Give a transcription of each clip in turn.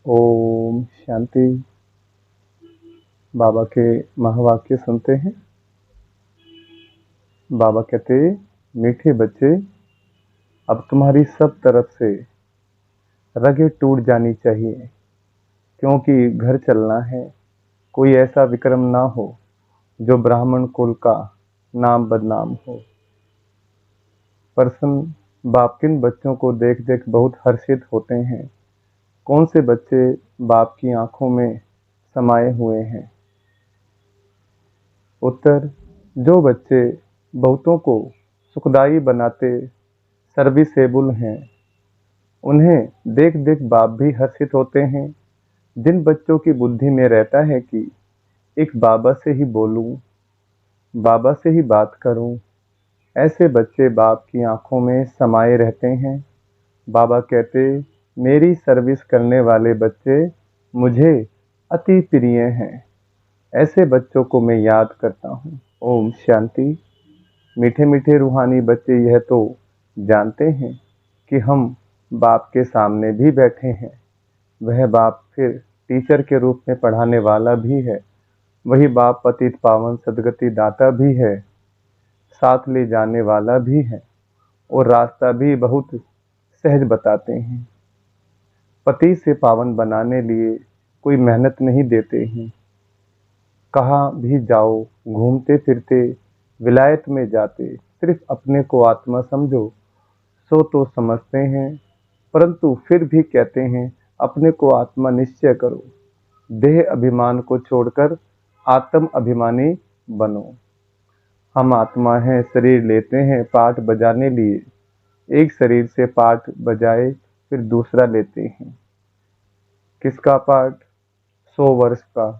ओम शांति। बाबा के महावाक्य सुनते हैं। बाबा कहते, मीठे बच्चे, अब तुम्हारी सब तरफ से रगें टूट जानी चाहिए, क्योंकि घर चलना है। कोई ऐसा विक्रम ना हो जो ब्राह्मण कुल का नाम बदनाम हो। प्रसन्न बाप किन बच्चों को देख देख बहुत हर्षित होते हैं? कौन से बच्चे बाप की आंखों में समाये हुए हैं? उत्तर, जो बच्चे बहुतों को सुखदायी बनाते सर्विसेबल हैं, उन्हें देख देख बाप भी हर्षित होते हैं। जिन बच्चों की बुद्धि में रहता है कि एक बाबा से ही बोलूं, बाबा से ही बात करूं, ऐसे बच्चे बाप की आंखों में समाये रहते हैं। बाबा कहते, मेरी सर्विस करने वाले बच्चे मुझे अति प्रिय हैं। ऐसे बच्चों को मैं याद करता हूँ। ओम शांति। मीठे मीठे रूहानी बच्चे यह तो जानते हैं कि हम बाप के सामने भी बैठे हैं। वह बाप फिर टीचर के रूप में पढ़ाने वाला भी है। वही बाप पतित पावन सदगति दाता भी है, साथ ले जाने वाला भी है, और रास्ता भी बहुत सहज बताते हैं। पति से पावन बनाने लिए कोई मेहनत नहीं देते हैं। कहाँ भी जाओ, घूमते फिरते विलायत में जाते, सिर्फ अपने को आत्मा समझो, सो तो समझते हैं, परंतु फिर भी कहते हैं अपने को आत्मा निश्चय करो। देह अभिमान को छोड़कर आत्म अभिमानी बनो। हम आत्मा हैं, शरीर लेते हैं पाठ बजाने लिए। एक शरीर से पाठ बजाए फिर दूसरा लेते हैं। किसका पाठ? 100 वर्ष का,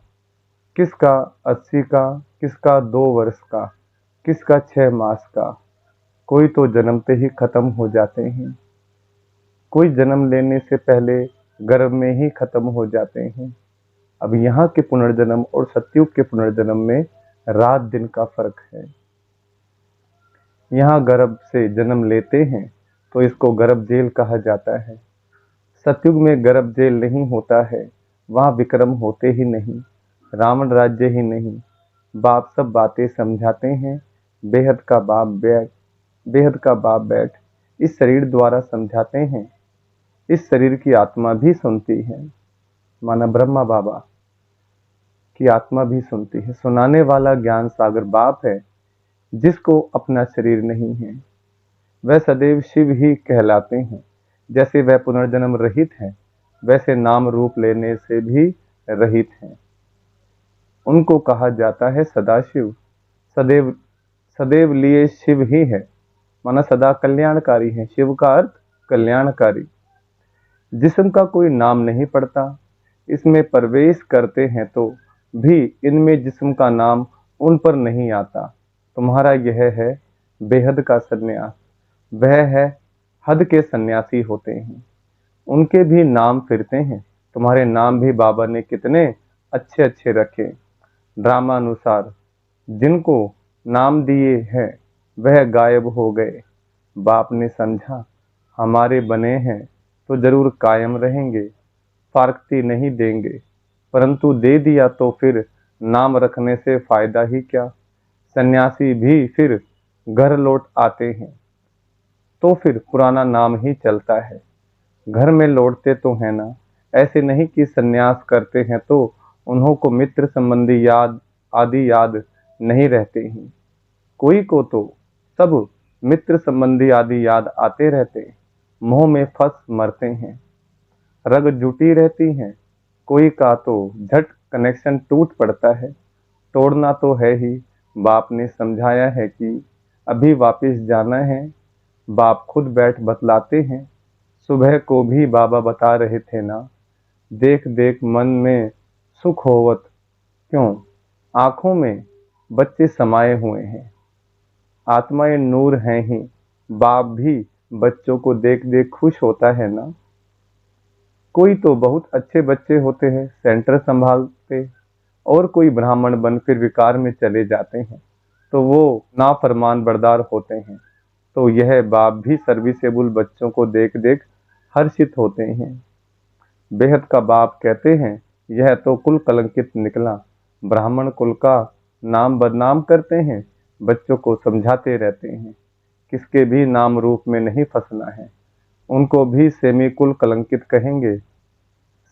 किसका 80 का, किसका 2 वर्ष का, किसका 6 मास का। कोई तो जन्मते ही खत्म हो जाते हैं, कोई जन्म लेने से पहले गर्भ में ही खत्म हो जाते हैं। अब यहाँ के पुनर्जन्म और सतयुग के पुनर्जन्म में रात दिन का फर्क है। यहाँ गर्भ से जन्म लेते हैं तो इसको गर्भ जेल कहा जाता है। सतयुग में गर्भ जेल नहीं होता है, वहाँ विक्रम होते ही नहीं, रावण राज्य ही नहीं। बाप सब बातें समझाते हैं। बेहद का बाप बैठ, बेहद का बाप बैठ इस शरीर द्वारा समझाते हैं। इस शरीर की आत्मा भी सुनती है, माना ब्रह्मा बाबा की आत्मा भी सुनती है। सुनाने वाला ज्ञान सागर बाप है, जिसको अपना शरीर नहीं है। वह सदैव शिव ही कहलाते हैं। जैसे वह पुनर्जन्म रहित है, वैसे नाम रूप लेने से भी रहित हैं। उनको कहा जाता है सदाशिव। सदैव सदैव लिए शिव ही है, माना सदा कल्याणकारी है। शिव का अर्थ कल्याणकारी। जिस्म का कोई नाम नहीं पड़ता, इसमें प्रवेश करते हैं तो भी इनमें जिस्म का नाम उन पर नहीं आता। तुम्हारा यह है बेहद का सन्यास। वह है हद के सन्यासी होते हैं, उनके भी नाम फिरते हैं। तुम्हारे नाम भी बाबा ने कितने अच्छे अच्छे रखे। ड्रामा अनुसार जिनको नाम दिए हैं वह गायब हो गए। बाप ने समझा हमारे बने हैं तो जरूर कायम रहेंगे, फारकती नहीं देंगे, परंतु दे दिया तो फिर नाम रखने से फायदा ही क्या। सन्यासी भी फिर घर लौट आते हैं तो फिर पुराना नाम ही चलता है। घर में लौटते तो है ना। ऐसे नहीं कि सन्यास करते हैं तो उन्हों को मित्र संबंधी याद आदि याद नहीं रहते हैं। कोई को तो सब मित्र संबंधी आदि याद आते रहते, मोह में फंस मरते हैं। रग जुटी रहती हैं, कोई का तो झट कनेक्शन टूट पड़ता है। तोड़ना तो है ही। बाप ने समझाया है कि अभी वापस जाना है। बाप खुद बैठ बतलाते हैं। सुबह को भी बाबा बता रहे थे ना, देख देख मन में सुख होवत क्यों। आंखों में बच्चे समाये हुए हैं, आत्माएं नूर हैं ही। बाप भी बच्चों को देख देख खुश होता है ना। कोई तो बहुत अच्छे बच्चे होते हैं, सेंटर संभालते, और कोई ब्राह्मण बन फिर विकार में चले जाते हैं तो वो नाफरमान बरदार होते हैं। तो यह बाप भी सर्विसेबल बच्चों को देख देख हर्षित होते हैं। बेहद का बाप कहते हैं, यह तो कुल कलंकित निकला। ब्राह्मण कुल का नाम बदनाम करते हैं, बच्चों को समझाते रहते हैं किसके भी नाम रूप में नहीं फंसना है। उनको भी सेमी कुल कलंकित कहेंगे,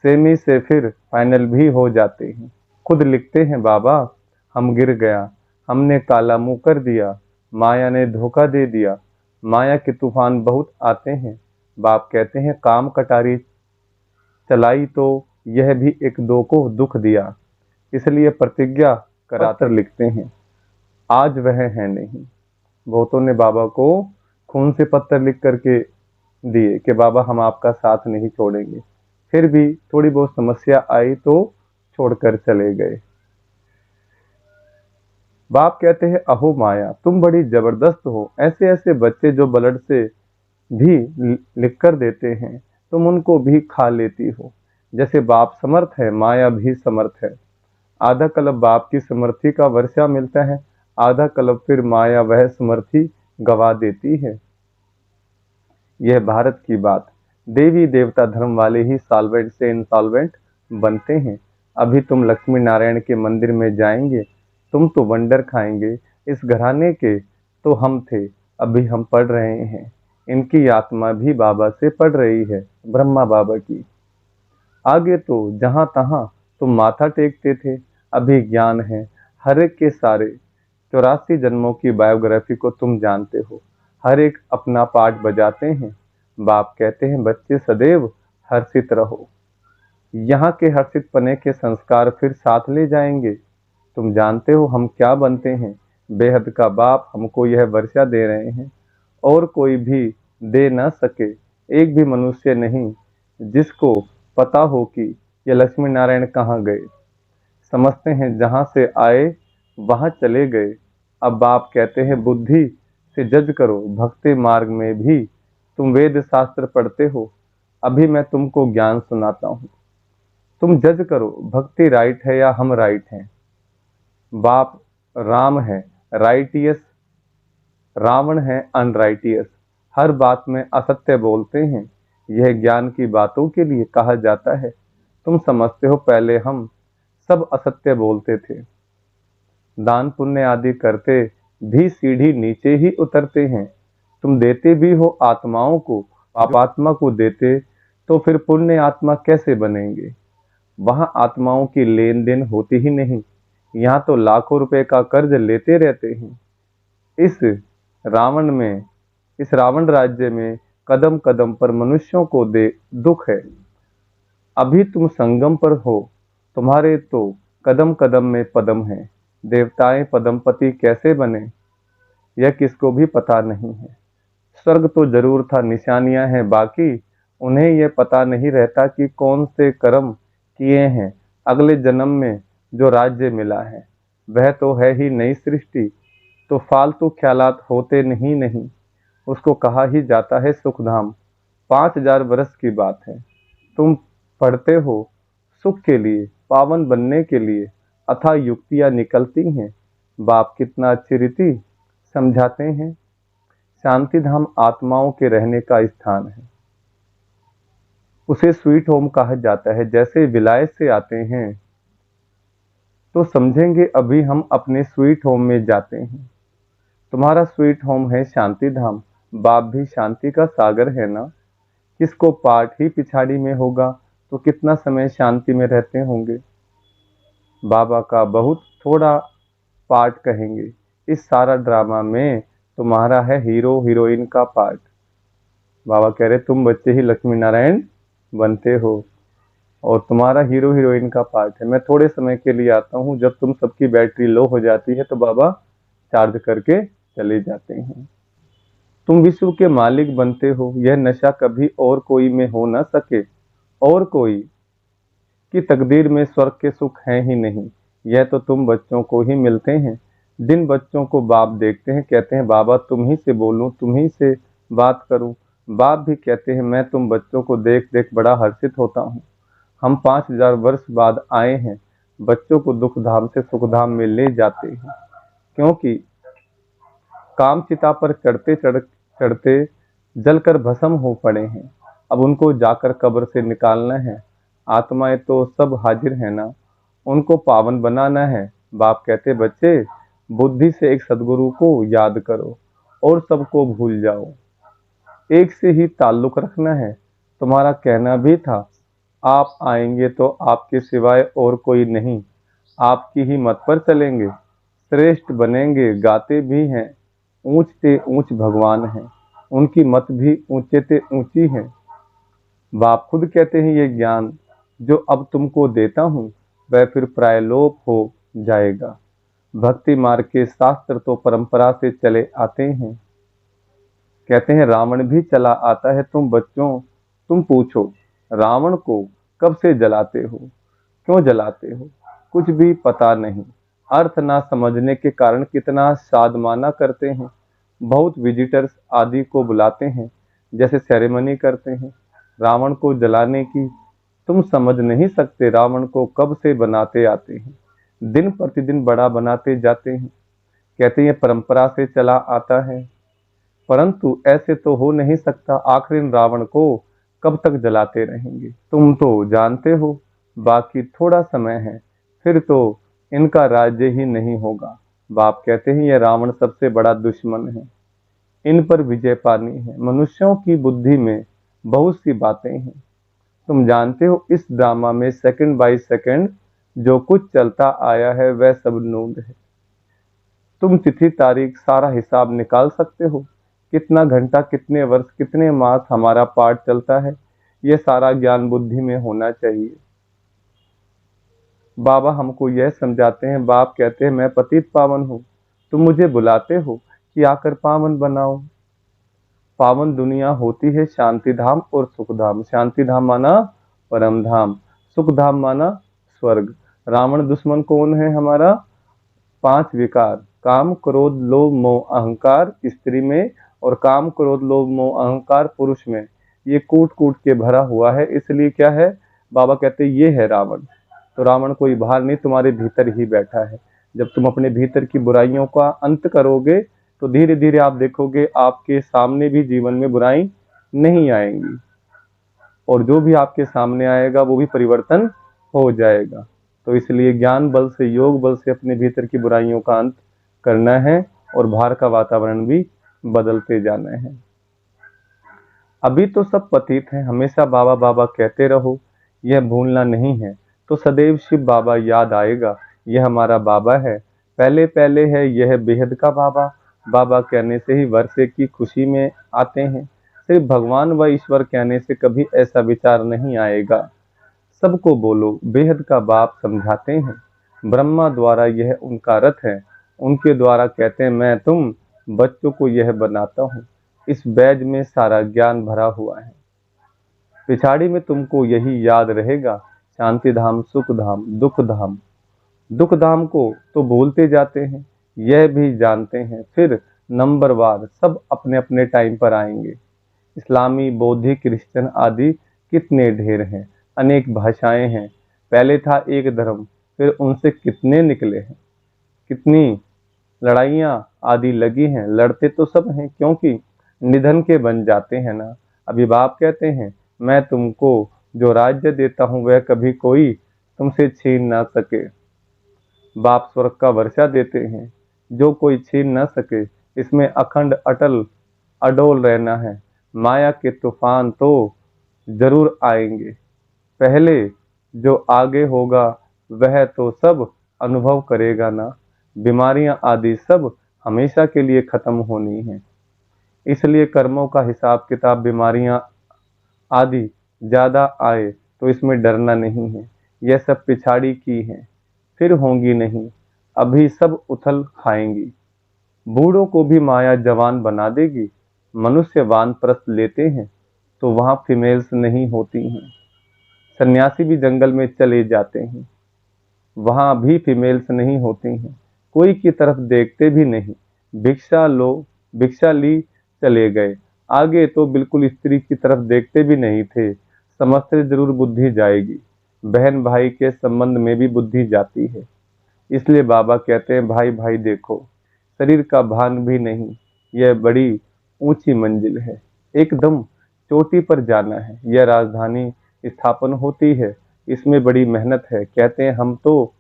सेमी से फिर फाइनल भी हो जाते हैं। खुद लिखते हैं बाबा, हम गिर गया, हमने काला मुंह कर दिया, माया ने धोखा दे दिया। माया के तूफान बहुत आते हैं। बाप कहते हैं काम कटारी चलाई तो यह भी एक दो को दुख दिया, इसलिए प्रतिज्ञा कराकर लिखते हैं, आज वह है नहीं। बहुतों ने बाबा को खून से पत्थर लिख करके दिए कि बाबा हम आपका साथ नहीं छोड़ेंगे, फिर भी थोड़ी बहुत समस्या आई तो छोड़कर चले गए। बाप कहते हैं, अहो माया तुम बड़ी जबरदस्त हो, ऐसे ऐसे बच्चे जो ब्लड से भी लिख कर देते हैं, तुम उनको भी खा लेती हो। जैसे बाप समर्थ है, माया भी समर्थ है। आधा कल्प बाप की समर्थी का वर्षा मिलता है, आधा कल्प फिर माया वह समर्थी गवा देती है। यह भारत की बात। देवी देवता धर्म वाले ही सॉल्वेंट से इंसॉल्वेंट बनते हैं। अभी तुम लक्ष्मी नारायण के मंदिर में जाएंगे, तुम तो वंडर खाएंगे। इस घराने के तो हम थे, अभी हम पढ़ रहे हैं। इनकी आत्मा भी बाबा से पढ़ रही है, ब्रह्मा बाबा की। आगे तो जहां तहां तुम माथा टेकते थे, अभी ज्ञान है। हर एक के सारे 84 जन्मों की बायोग्राफी को तुम जानते हो, हर एक अपना पार्ट बजाते हैं। बाप कहते हैं, बच्चे सदैव हर्षित रहो। यहाँ के हर्षित पने के संस्कार फिर साथ ले जाएंगे। तुम जानते हो हम क्या बनते हैं। बेहद का बाप हमको यह वर्षा दे रहे हैं, और कोई भी दे न सके। एक भी मनुष्य नहीं जिसको पता हो कि ये लक्ष्मी नारायण कहाँ गए। समझते हैं जहां से आए वहां चले गए। अब बाप कहते हैं, बुद्धि से जज करो। भक्ति मार्ग में भी तुम वेद शास्त्र पढ़ते हो, अभी मैं तुमको ज्ञान सुनाता हूँ। तुम जज करो, भक्ति राइट है या हम राइट हैं। बाप राम है राइटियस, रावण है अनराइटियस। हर बात में असत्य बोलते हैं। यह ज्ञान की बातों के लिए कहा जाता है। तुम समझते हो पहले हम सब असत्य बोलते थे। दान पुण्य आदि करते भी सीढ़ी नीचे ही उतरते हैं। तुम देते भी हो आत्माओं को, पापात्मा को देते तो फिर पुण्य आत्मा कैसे बनेंगे। वहां आत्माओं की लेन देन होती ही नहीं। यहाँ तो लाखों रुपए का कर्ज लेते रहते हैं। इस रावण में, इस रावण राज्य में कदम कदम पर मनुष्यों को दे दुख है। अभी तुम संगम पर हो, तुम्हारे तो कदम कदम में पदम है। देवताएं पदमपति कैसे बने यह किसको भी पता नहीं है। स्वर्ग तो जरूर था, निशानियां हैं बाकी, उन्हें यह पता नहीं रहता कि कौन से कर्म किए हैं। अगले जन्म में जो राज्य मिला है वह तो है ही नई सृष्टि, तो फालतू ख्यालात होते नहीं। उसको कहा ही जाता है सुखधाम। 5000 वर्ष की बात है। तुम पढ़ते हो सुख के लिए, पावन बनने के लिए, अथाह युक्तियां निकलती हैं। बाप कितना अच्छी रीति समझाते हैं। शांति धाम आत्माओं के रहने का स्थान है। उसे स्वीट होम कहा जाता है। जैसे विलायत से आते हैं तो समझेंगे अभी हम अपने स्वीट होम में जाते हैं। तुम्हारा स्वीट होम है शांति धाम। बाप भी शांति का सागर है ना। किसको पाठ ही पिछाड़ी में होगा तो कितना समय शांति में रहते होंगे। बाबा का बहुत थोड़ा पार्ट कहेंगे। इस सारा ड्रामा में तुम्हारा है हीरो हीरोइन का पार्ट। बाबा कह रहे तुम बच्चे ही लक्ष्मी नारायण बनते हो और तुम्हारा हीरो हीरोइन का पार्ट है। मैं थोड़े समय के लिए आता हूँ, जब तुम सबकी बैटरी लो हो जाती है तो बाबा चार्ज करके चले जाते हैं। तुम विश्व के मालिक बनते हो। यह नशा कभी और कोई में हो न सके। और कोई की तकदीर में स्वर्ग के सुख हैं ही नहीं। यह तो तुम बच्चों को ही मिलते हैं। जिन बच्चों को बाप देखते हैं कहते हैं बाबा तुम ही से बोलूं, तुम ही से बात करूं। बाप भी कहते हैं मैं तुम बच्चों को देख देख बड़ा हर्षित होता हूं। हम 5000 वर्ष बाद आए हैं, बच्चों को दुख धाम से सुख धाम में ले जाते हैं। क्योंकि काम चिता पर चढ़ते चढ़ते जलकर भस्म हो पड़े हैं। अब उनको जाकर कब्र से निकालना है। आत्माएं तो सब हाजिर है ना, उनको पावन बनाना है। बाप कहते बच्चे, बुद्धि से एक सदगुरु को याद करो और सबको भूल जाओ। एक से ही ताल्लुक रखना है। तुम्हारा कहना भी था, आप आएंगे तो आपके सिवाय और कोई नहीं, आपकी ही मत पर चलेंगे, श्रेष्ठ बनेंगे। गाते भी हैं, ऊंच ते ऊंच भगवान हैं, उनकी मत भी ऊंचे ते ऊंची है। बाप खुद कहते हैं, ये ज्ञान जो अब तुमको देता हूँ वह फिर प्रायलोप हो जाएगा। भक्ति मार्ग के शास्त्र तो परंपरा से चले आते हैं। कहते हैं रावण भी चला आता है। तुम बच्चों, तुम पूछो रावण को कब से जलाते हो, क्यों जलाते हो? कुछ भी पता नहीं। अर्थ ना समझने के कारण कितना सादमाना करते हैं। बहुत विजिटर्स आदि को बुलाते हैं, जैसे सेरेमनी करते हैं रावण को जलाने की। तुम समझ नहीं सकते रावण को कब से बनाते आते हैं, दिन प्रतिदिन बड़ा बनाते जाते हैं। कहते हैं परंपरा से चला आता है, परंतु ऐसे तो हो नहीं सकता। आखिर इन रावण को कब तक जलाते रहेंगे? तुम तो जानते हो बाकी थोड़ा समय है, फिर तो इनका राज्य ही नहीं होगा। बाप कहते हैं यह रावण सबसे बड़ा दुश्मन है, इन पर विजय पानी है। मनुष्यों की बुद्धि में बहुत सी बातें हैं। तुम जानते हो इस ड्रामा में सेकंड बाय सेकंड जो कुछ चलता आया है वह सब नूंद है। तुम तिथि तारीख सारा हिसाब निकाल सकते हो, कितना घंटा, कितने वर्ष, कितने मास हमारा पाठ चलता है। यह सारा ज्ञान बुद्धि में होना चाहिए। बाबा हमको यह समझाते हैं। बाप कहते हैं मैं पतित पावन हूँ, तुम मुझे बुलाते हो कि आकर पावन बनाओ। पावन दुनिया होती है शांति धाम और सुख धाम। शांति धाम माना परम धाम, सुख धाम माना स्वर्ग। रावण दुश्मन कौन है हमारा? 5 विकार, काम क्रोध लोभ मोह अहंकार स्त्री में, और काम क्रोध लोभ मोह अहंकार पुरुष में। ये कूट कूट के भरा हुआ है। इसलिए क्या है, बाबा कहते ये है रावण। तो रावण कोई बाहर नहीं, तुम्हारे भीतर ही बैठा है। जब तुम अपने भीतर की बुराइयों का अंत करोगे तो धीरे धीरे आप देखोगे आपके सामने भी जीवन में बुराई नहीं आएंगी, और जो भी आपके सामने आएगा वो भी परिवर्तन हो जाएगा। तो इसलिए ज्ञान बल से, योग बल से अपने भीतर की बुराइयों का अंत करना है, और बाहर का वातावरण भी बदलते जाना है। अभी तो सब पतित हैं, हमेशा बाबा बाबा कहते रहो, यह भूलना नहीं है। तो सदैव शिव बाबा याद आएगा, यह हमारा बाबा है, पहले पहले है यह बेहद का बाबा। बाबा कहने से ही वर्षे की खुशी में आते हैं। सिर्फ भगवान व ईश्वर कहने से कभी ऐसा विचार नहीं आएगा। सबको बोलो, बेहद का बाप समझाते हैं। ब्रह्मा द्वारा यह उनका रथ है, उनके द्वारा कहते हैं मैं तुम बच्चों को यह बनाता हूँ। इस बैज में सारा ज्ञान भरा हुआ है, पिछाड़ी में तुमको यही याद रहेगा। शांति धाम, सुख धाम, दुख धाम। दुख धाम को तो भूलते जाते हैं, यह भी जानते हैं फिर नंबरवार सब अपने अपने टाइम पर आएंगे। इस्लामी, बौद्धिक, क्रिश्चियन आदि कितने ढेर हैं, अनेक भाषाएं हैं। पहले था एक धर्म, फिर उनसे कितने निकले हैं, कितनी लड़ाइयाँ आदि लगी हैं। लड़ते तो सब हैं, क्योंकि निधन के बन जाते हैं ना। अभी बाप कहते हैं मैं तुमको जो राज्य देता हूँ वह कभी कोई तुमसे छीन ना सके। बाप स्वर्ग का वर्षा देते हैं जो कोई छीन ना सके। इसमें अखंड अटल अडोल रहना है। माया के तूफान तो जरूर आएंगे, पहले जो आगे होगा वह तो सब अनुभव करेगा ना। बीमारियां आदि सब हमेशा के लिए खत्म होनी है, इसलिए कर्मों का हिसाब किताब, बीमारियां आदि ज्यादा आए तो इसमें डरना नहीं है। यह सब पिछाड़ी की है, फिर होंगी नहीं, अभी सब उथल खाएंगी। बूढ़ों को भी माया जवान बना देगी। मनुष्य वानप्रस्थ लेते हैं तो वहां फीमेल्स नहीं होती हैं। सन्यासी भी जंगल में चले जाते हैं, वहां भी फीमेल्स नहीं होती हैं। कोई की तरफ देखते भी नहीं, भिक्षा लो, भिक्षा ली, चले गए। आगे तो बिल्कुल स्त्री की तरफ देखते भी नहीं थे। समझते जरूर बुद्धि जाएगी। बहन भाई के संबंध में भी बुद्धि जाती है। इसलिए बाबा कहते हैं भाई भाई देखो, शरीर का भान भी नहीं, यह बड़ी ऊंची मंजिल है। एकदम चोटी पर जाना है। यह राजधानी स्थापन होती है इसमें बड़ी मेहनत है। कहते हैं हम तो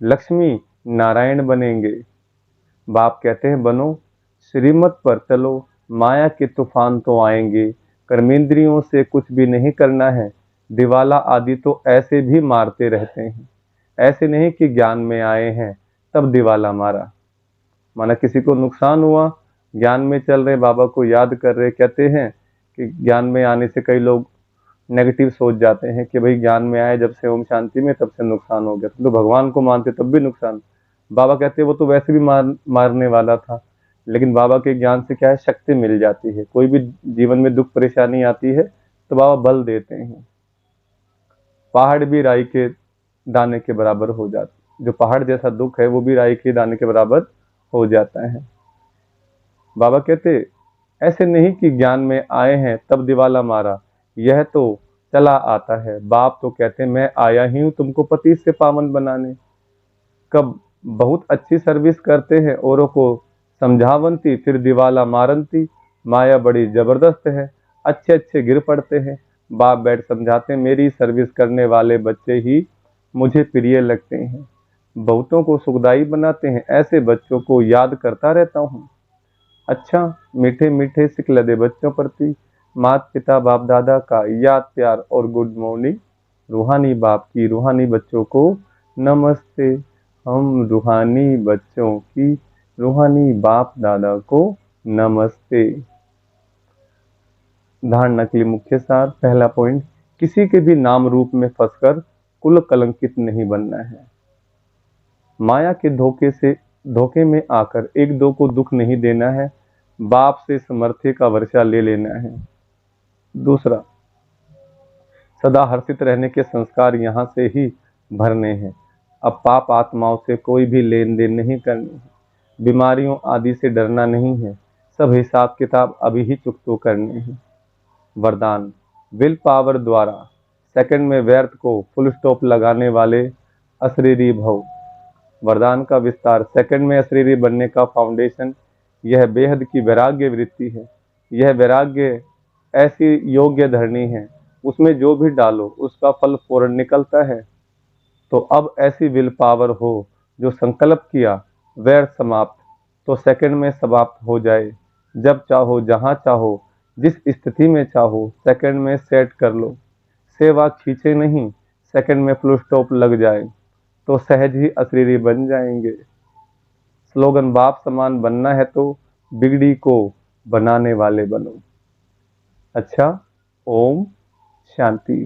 लक्ष्मी नारायण बनेंगे। बाप कहते हैं बनो, श्रीमत पर चलो, माया के तूफान तो आएंगे। कर्मेंद्रियों से कुछ भी नहीं करना है, दिवाला आदि तो ऐसे भी मारते रहते हैं। ऐसे नहीं कि ज्ञान में आए हैं तब दिवाला मारा। माना किसी को नुकसान हुआ, ज्ञान में चल रहे, बाबा को याद कर रहे, कहते हैं कि ज्ञान में आने से कई लोग नेगेटिव सोच जाते हैं कि भाई ज्ञान में आए जब से ओम शांति में, तब से नुकसान हो गया। तो भगवान को मानते तब भी नुकसान। बाबा कहते हैं वो तो वैसे भी मारने वाला था, लेकिन बाबा के ज्ञान से क्या है, शक्ति मिल जाती है। कोई भी जीवन में दुख परेशानी आती है तो बाबा बल देते हैं। पहाड़ भी राई के दाने के बराबर हो जाता, जो पहाड़ जैसा दुख है वो भी राई के दाने के बराबर हो जाता है। बाबा कहते ऐसे नहीं कि ज्ञान में आए हैं तब दिवाला मारा, यह तो चला आता है। बाप तो कहते मैं आया ही हूं तुमको पति से पावन बनाने। कब बहुत अच्छी सर्विस करते हैं, औरों को समझावंती, फिर दिवाला मारंती। माया बड़ी जबरदस्त है, अच्छे अच्छे गिर पड़ते हैं। बाप बैठ समझाते हैं मेरी सर्विस करने वाले बच्चे ही मुझे प्रिय लगते हैं, बहुतों को सुखदाई बनाते हैं। ऐसे बच्चों को याद करता रहता हूँ। अच्छा, मीठे मीठे सिक लदे बच्चों प्रति माता पिता बाप दादा का याद प्यार और गुड मॉर्निंग। रूहानी बाप की रूहानी बच्चों को नमस्ते। हम रूहानी बच्चों की रूहानी बाप दादा को नमस्ते। धारणा के लिए मुख्य सार। पहला पॉइंट, किसी के भी नाम रूप में फंसकर कुल कलंकित नहीं बनना है। माया के धोखे में आकर एक दो को दुख नहीं देना है। बाप से समर्थ्य का वर्षा ले लेना है। दूसरा, सदा हर्षित रहने के संस्कार यहाँ से ही भरने हैं। अब पाप आत्माओं से कोई भी लेन देन नहीं करनी है, बीमारियों आदि से डरना नहीं है, सब हिसाब किताब अभी ही चुकतो करने हैं। वरदान, विल पावर द्वारा सेकंड में व्यर्थ को फुल स्टॉप लगाने वाले अशरीरी भव। वरदान का विस्तार। सेकंड में अशरीरी बनने का फाउंडेशन यह बेहद की वैराग्य वृत्ति है। यह वैराग्य ऐसी योग्य धरनी है, उसमें जो भी डालो उसका फल फौरन निकलता है। तो अब ऐसी विल पावर हो जो संकल्प किया वैर समाप्त, तो सेकंड में समाप्त हो जाए। जब चाहो, जहां चाहो, जिस स्थिति में चाहो, सेकंड में सेट कर लो। सेवा खींचे नहीं, सेकंड में फुल स्टॉप लग जाए तो सहज ही अशरीरी बन जाएंगे। स्लोगन, बाप समान बनना है तो बिगड़ी को बनाने वाले बनो। अच्छा, ओम शांति।